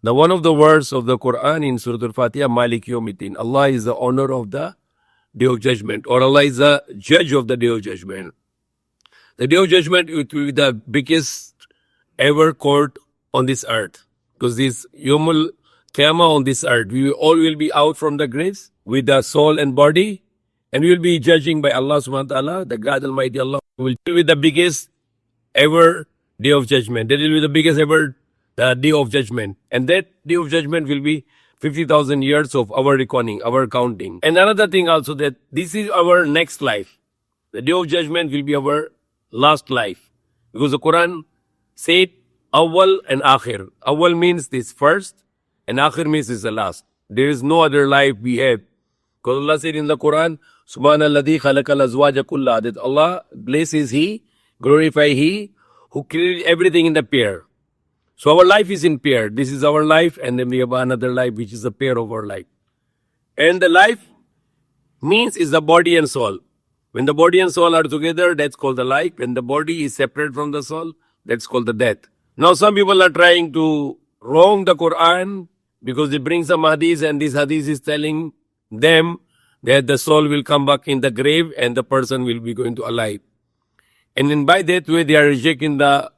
Now, one of the words of the Quran in Surah Al-Fatiha, Maaliki Yawm, Allah is the owner of the Day of Judgment, or Allah is the judge of the Day of Judgment. The Day of Judgment will be the biggest ever court on this earth, because this Yawmul Qiyamah on this earth, we all will be out from the graves with the soul and body, and we will be judging by Allah subhanahu wa ta'ala, the God Almighty Allah will be the biggest ever Day of Judgment. That will be the biggest ever Day of Judgment. And that Day of Judgment will be 50,000 years of our reckoning, our counting. And another thing also, that this is our next life. The Day of Judgment will be our last life. Because the Quran said, Awwal and Akhir. Awwal means this first, and Akhir means this the last. There is no other life we have. Because Allah said in the Quran, Subhanalladhi khalaqal azwaja kulla, that Allah blesses He, glorify He, who created everything in the pair. So our life is in pair. This is our life, and then we have another life which is a pair of our life. And the life means is the body and soul. When the body and soul are together, that's called the life. When the body is separate from the soul, that's called the death. Now some people are trying to wrong the Quran because they bring some hadith, and this hadith is telling them that the soul will come back in the grave and the person will be going to alive. And then by that way they are rejecting the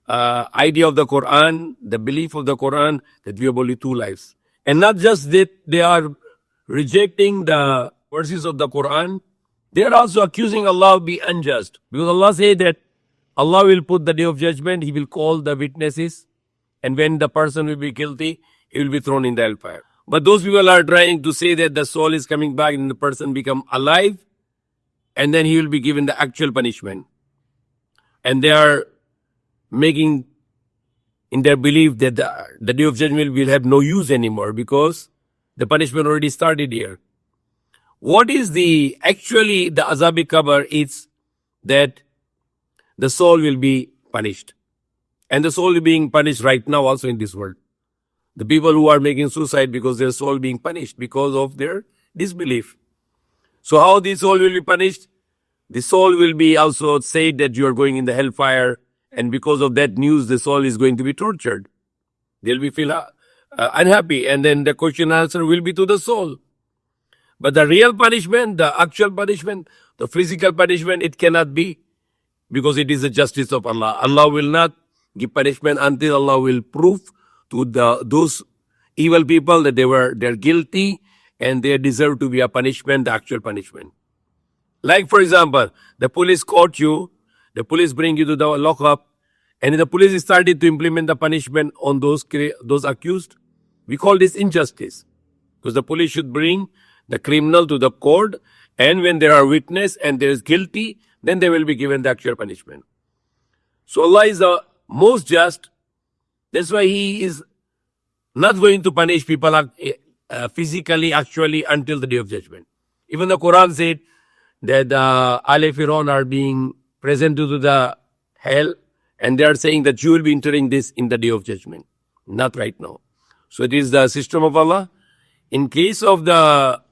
idea of the Quran, the belief of the Quran, that we have only two lives. And not just that they are rejecting the verses of the Quran, they are also accusing Allah of being unjust. Because Allah said that Allah will put the Day of Judgment, He will call the witnesses, and when the person will be guilty, he will be thrown in the hellfire. But those people are trying to say that the soul is coming back and the person become alive, and then he will be given the actual punishment. And they are making in their belief that the Day of Judgment will have no use anymore because the punishment already started here. What is the Azab-e Qabr is that the soul will be punished. And the soul is being punished right now also in this world. The people who are making suicide because their soul being punished because of their disbelief. So how the soul will be punished? The soul will be also said that you are going in the hellfire, and because of that news, the soul is going to be tortured. They'll be feel unhappy, and then the question and answer will be to the soul. But the real punishment, the actual punishment, the physical punishment, it cannot be, because it is the justice of Allah. Allah will not give punishment until Allah will prove to those evil people that they're guilty and they deserve to be a punishment, the actual punishment. Like for example, the police caught you, the police bring you to the lockup, and the police started to implement the punishment on those accused. We call this injustice, because the police should bring the criminal to the court, and when there are witness and there is guilty, then they will be given the actual punishment. So Allah is the most just. That's why He is not going to punish people physically, actually, until the Day of Judgment. Even the Quran said that Ali Fir'aun are being present to the hell, and they are saying that you will be entering this in the Day of Judgment. Not right now. So it is the system of Allah. In case of the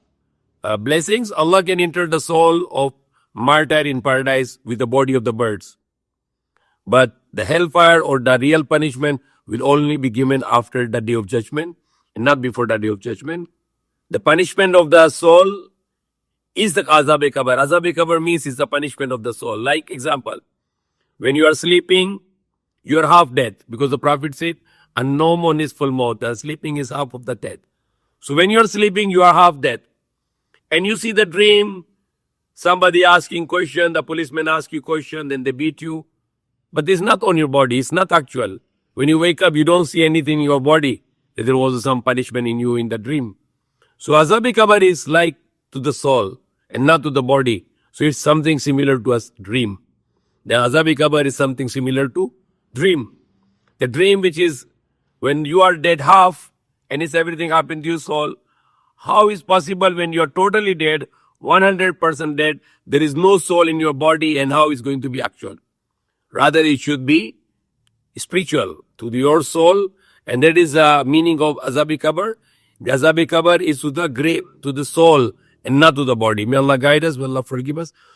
blessings, Allah can enter the soul of martyr in paradise with the body of the birds. But the hellfire or the real punishment will only be given after the Day of Judgment and not before the Day of Judgment. The punishment of the soul is the Azab-e Qabr. Azab-e Qabr means is the punishment of the soul. Like example, when you are sleeping, you are half dead, because the Prophet said, "An-nawmu nisful maut." The sleeping is half of the death. So when you are sleeping, you are half dead, and you see the dream. Somebody asking question, the policeman ask you question, then they beat you. But this is not on your body, it's not actual. When you wake up, you don't see anything in your body, that there was some punishment in you in the dream. So Azab-e Qabr is like to the soul and not to the body. So it's something similar to a dream. The Azab-e Qabr is something similar to dream. The dream which is when you are dead half and it's everything happened to your soul. How is possible when you are totally dead, 100% dead, there is no soul in your body, and how is going to be actual? Rather, it should be spiritual to your soul, and that is the meaning of Azab-e Qabr. The Azab-e Qabr is to the grave, to the soul, and not to the body. May Allah guide us, may Allah forgive us.